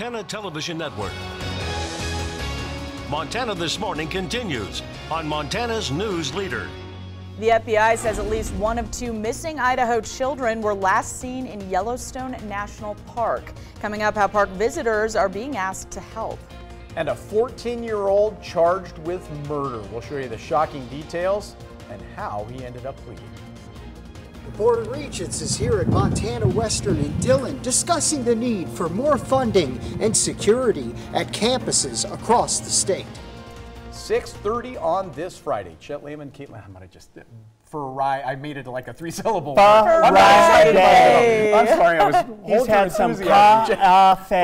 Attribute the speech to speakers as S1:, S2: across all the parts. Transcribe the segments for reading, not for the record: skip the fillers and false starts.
S1: Montana Television Network. Montana This Morning continues on Montana's News Leader.
S2: The FBI says at least one of two missing Idaho children were last seen in Yellowstone National Park. Coming up, how park visitors are being asked to help.
S3: And a 14-year-old charged with murder. We'll show you the shocking details and how he ended up pleading.
S4: The Board of Regents is here at Montana Western in Dillon discussing the need for more funding and security at campuses across the state.
S3: 6:30 on this Friday. Chet Lehman, Caitlin, I'm going to just, I made it like a three-syllable word.
S2: Friday.
S3: I'm sorry, I was
S5: He's had some
S3: coffee.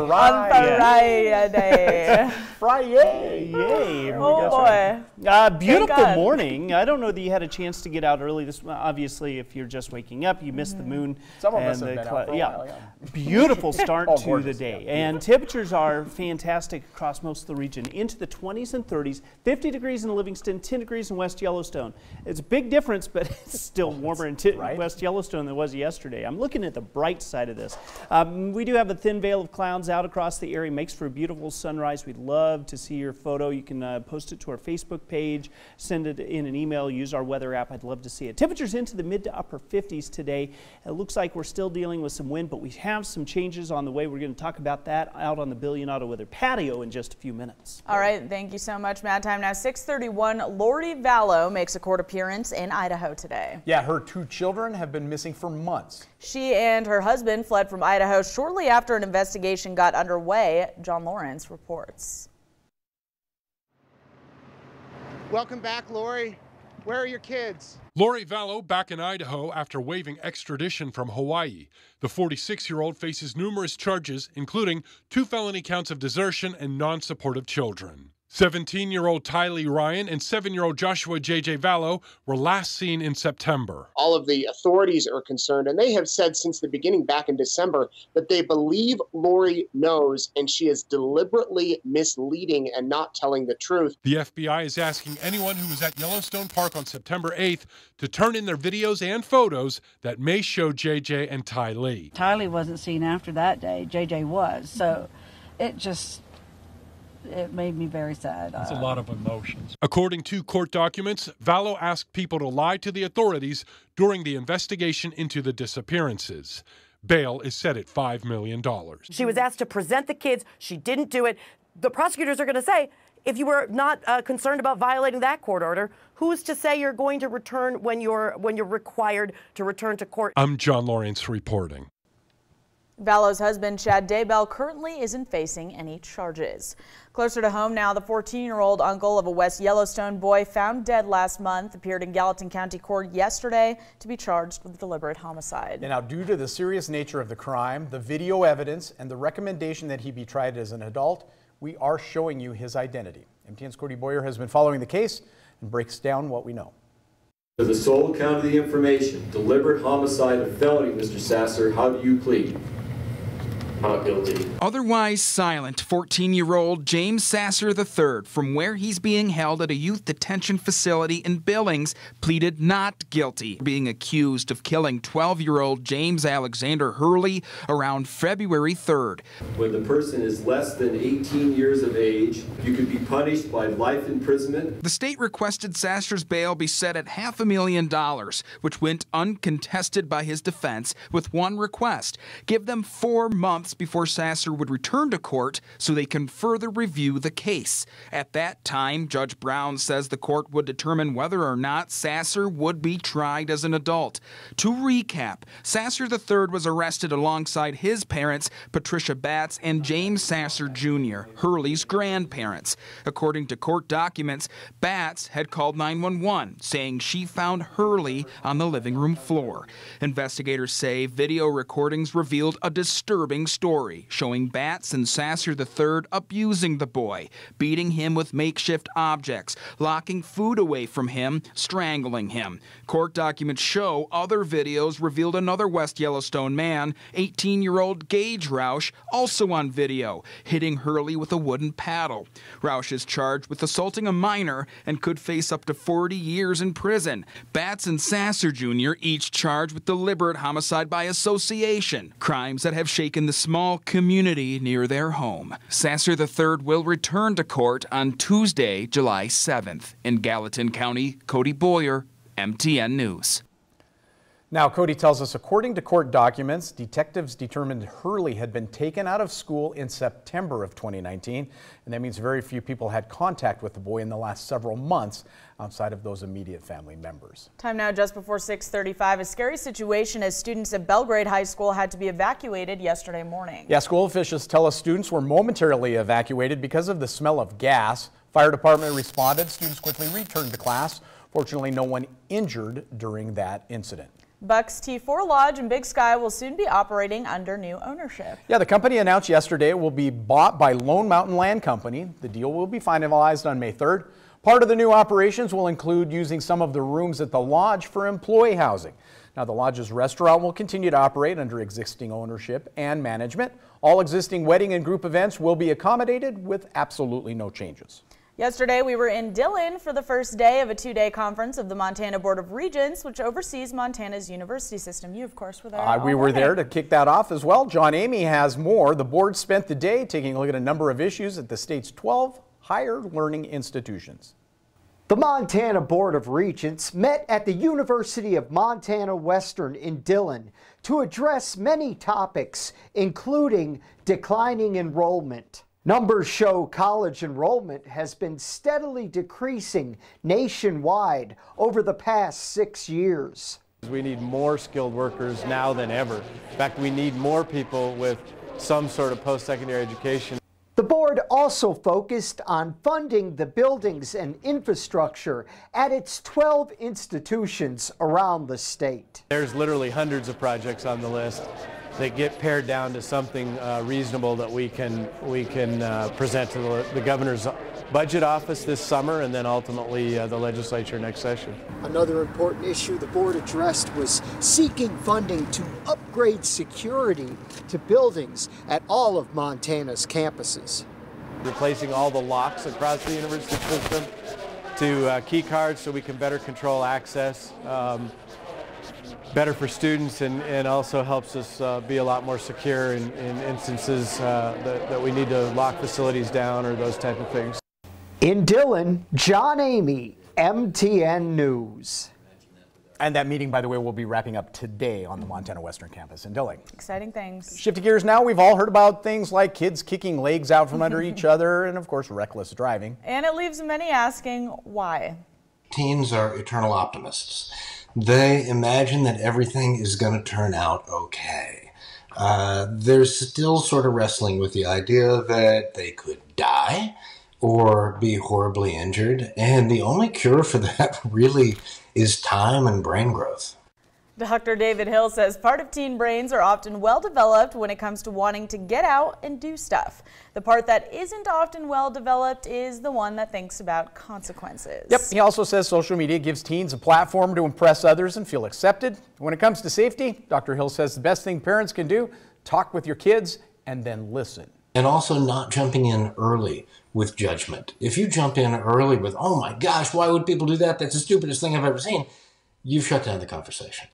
S5: Friday.
S3: Friday.
S5: Yay.
S2: Oh boy.
S5: Beautiful morning. I don't know that you had a chance to get out early. This obviously, if you're just waking up, you missed the moon.
S3: Some of us have been out for a while, yeah.
S5: Beautiful start to
S3: gorgeous,
S5: the day.
S3: yeah.
S5: And temperatures are fantastic across most of the region, into the 20s and 30s, 50 degrees in Livingston, 10 degrees in West Yellowstone. It's a big difference, but it's still warmer in West Yellowstone than it was yesterday. I'm looking at the bright side of this. We do have a thin veil of clouds out across the area. Makes for a beautiful sunrise. We'd love to see your photo. You can post it to our Facebook page, send it in an email, use our weather app. I'd love to see it. Temperatures into the mid to upper 50s today. It looks like we're still dealing with some wind, but we have some changes on the way. We're going to talk about that out on the Billion Auto Weather patio in just a few minutes.
S2: All right, thank you so much, Matt. Time now 6:31. Lori Vallow makes a court appearance in Idaho today.
S3: Yeah, her two children have been missing for months.
S2: She and her husband fled from Idaho shortly after an investigation got underway. John Lawrence reports.
S6: Welcome back, Lori. Where are your kids?
S7: Lori Vallow back in Idaho after waiving extradition from Hawaii. The 46-year-old faces numerous charges, including 2 felony counts of desertion and non-support of children. 17-year-old Tylee Ryan and 7-year-old Joshua J.J. Vallow were last seen in September.
S6: All of the authorities are concerned, and they have said since the beginning back in December that they believe Lori knows and she is deliberately misleading and not telling the truth.
S7: The FBI is asking anyone who was at Yellowstone Park on September 8th to turn in their videos and photos that may show J.J. and Tylee.
S8: Tylee wasn't seen after that day. J.J. was, so it made me very sad.
S7: It's a lot of emotions. According to court documents, Vallow asked people to lie to the authorities during the investigation into the disappearances. Bail is set at $5 million.
S9: She was asked to present the kids. She didn't do it. The prosecutors are going to say, if you were not concerned about violating that court order, who's to say you're going to return when you're required to return to court?
S7: I'm John Lawrence reporting.
S2: Vallow's husband, Chad Daybell, currently isn't facing any charges. Closer to home now, the 14-year-old uncle of a West Yellowstone boy found dead last month appeared in Gallatin County Court yesterday to be charged with deliberate homicide.
S3: And now, due to the serious nature of the crime, the video evidence, and the recommendation that he be tried as an adult, we are showing you his identity. MTN's Cody Boyer has been following the case and breaks down what we know.
S10: For the sole account of the information, deliberate homicide and felony, Mr. Sasser, how do you plead? Not guilty.
S11: Otherwise silent 14-year-old James Sasser III, from where he's being held at a youth detention facility in Billings, pleaded not guilty, being accused of killing 12-year-old James Alexander Hurley around February 3rd.
S10: When the person is less than 18 years of age, you could be punished by life imprisonment.
S11: The state requested Sasser's bail be set at $500,000, which went uncontested by his defense, with one request: give them 4 months before Sasser would return to court so they can further review the case. At that time, Judge Brown says the court would determine whether or not Sasser would be tried as an adult. To recap, Sasser III was arrested alongside his parents, Patricia Batts and James Sasser Jr., Hurley's grandparents. According to court documents, Batts had called 911, saying she found Hurley on the living room floor. Investigators say video recordings revealed a disturbing story showing Batts and Sasser III abusing the boy, beating him with makeshift objects, locking food away from him, strangling him. Court documents show other videos revealed another West Yellowstone man, 18-year-old Gage Roush, also on video, hitting Hurley with a wooden paddle. Roush is charged with assaulting a minor and could face up to 40 years in prison. Batts and Sasser Jr. each charged with deliberate homicide by association, crimes that have shaken the small community near their home. Sasser III will return to court on Tuesday, July 7th. In Gallatin County, Cody Boyer, MTN News.
S3: Now, Cody tells us, according to court documents, detectives determined Hurley had been taken out of school in September of 2019, and that means very few people had contact with the boy in the last several months outside of those immediate family members.
S2: Time now just before 6:35. A scary situation as students at Belgrade High School had to be evacuated yesterday morning.
S3: Yeah, school officials tell us students were momentarily evacuated because of the smell of gas. Fire department responded. Students quickly returned to class. Fortunately, no one injured during that incident.
S2: Bucks T4 Lodge in Big Sky will soon be operating under new ownership.
S3: Yeah, the company announced yesterday it will be bought by Lone Mountain Land Company. The deal will be finalized on May 3rd. Part of the new operations will include using some of the rooms at the lodge for employee housing. Now, the lodge's restaurant will continue to operate under existing ownership and management. All existing wedding and group events will be accommodated with absolutely no changes.
S2: Yesterday, we were in Dillon for the first day of a two-day conference of the Montana Board of Regents, which oversees Montana's university system. You, of course, were there.
S3: We were there to kick that off as well. John Amy has more. The board spent the day taking a look at a number of issues at the state's 12 higher learning institutions.
S4: The Montana Board of Regents met at the University of Montana Western in Dillon to address many topics, including declining enrollment. Numbers show college enrollment has been steadily decreasing nationwide over the past 6 years.
S12: We need more skilled workers now than ever. In fact, we need more people with some sort of post-secondary education.
S4: The board also focused on funding the buildings and infrastructure at its 12 institutions around the state.
S12: There's literally hundreds of projects on the list that get pared down to something reasonable that we can present to the governor's budget office this summer and then ultimately the legislature next session.
S4: Another important issue the board addressed was seeking funding to upgrade security to buildings at all of Montana's campuses.
S12: Replacing all the locks across the university system to key cards so we can better control access. Better for students and also helps us be a lot more secure in instances that we need to lock facilities down or those type of things.
S4: In Dillon, John Amy, MTN News.
S3: And that meeting, by the way, will be wrapping up today on the Montana Western campus in Dillon.
S2: Exciting things.
S3: Shifting gears now, we've all heard about things like kids kicking legs out from under each other and, of course, reckless driving.
S2: And it leaves many asking why.
S13: Teens are eternal optimists. They imagine that everything is going to turn out okay. They're still sort of wrestling with the idea that they could die or be horribly injured, and the only cure for that really is time and brain growth.
S2: Dr. David Hill says part of teen brains are often well developed when it comes to wanting to get out and do stuff. The part that isn't often well developed is the one that thinks about consequences.
S3: Yep, he also says social media gives teens a platform to impress others and feel accepted. When it comes to safety, Dr. Hill says the best thing parents can do, talk with your kids and then listen.
S13: And also not jumping in early with judgment. If you jump in early with, oh my gosh, why would people do that? That's the stupidest thing I've ever seen. You've shut down the conversation.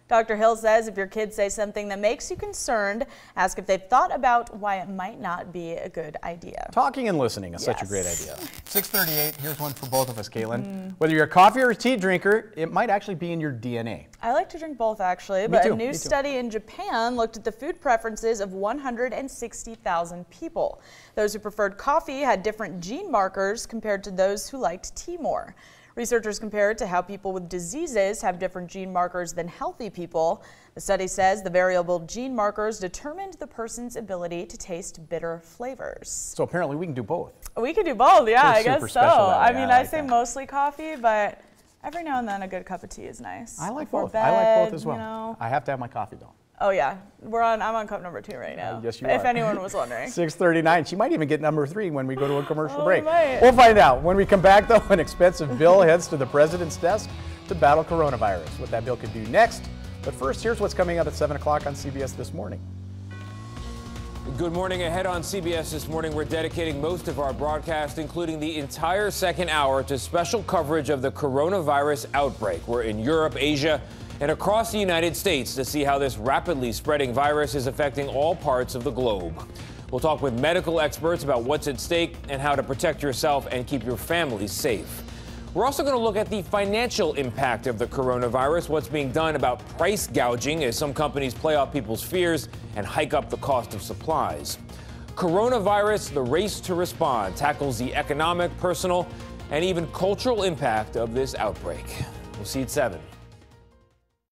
S2: Dr. Hill says if your kids say something that makes you concerned, ask if they've thought about why it might not be a good idea.
S3: Talking and listening is such a great idea. 6:38, here's one for both of us, Caitlin. Whether you're a coffee or a tea drinker, it might actually be in your DNA.
S2: I like to drink both, actually, but a new study in Japan looked at the food preferences of 160,000 people. Those who preferred coffee had different gene markers compared to those who liked tea more. Researchers compared to how people with diseases have different gene markers than healthy people. The study says the variable gene markers determined the person's ability to taste bitter flavors.
S3: So apparently we can do both.
S2: We can do both, yeah, I guess so. I mean, I say
S3: that.
S2: Mostly coffee, but every now and then a good cup of tea is nice.
S3: I like
S2: Before
S3: both.
S2: bed,
S3: I like both as well.
S2: You know.
S3: I have to have my coffee though.
S2: Oh yeah, I'm on cup number 2 right now.
S3: Yes, you
S2: if
S3: are.
S2: anyone was wondering.
S3: 6:39. She might even get number 3 when we go to a commercial break.
S2: Might.
S3: We'll find out. When we come back, though, an expensive bill heads to the president's desk to battle coronavirus. What that bill could do next. But first, here's what's coming up at 7 o'clock on CBS This Morning.
S14: Good morning. Ahead on CBS This Morning, we're dedicating most of our broadcast, including the entire second hour, to special coverage of the coronavirus outbreak. We're in Europe, Asia, and across the United States to see how this rapidly spreading virus is affecting all parts of the globe. We'll talk with medical experts about what's at stake and how to protect yourself and keep your families safe. We're also going to look at the financial impact of the coronavirus, what's being done about price gouging as some companies play off people's fears and hike up the cost of supplies. Coronavirus, the race to respond, tackles the economic, personal, and even cultural impact of this outbreak. We'll see you at 7.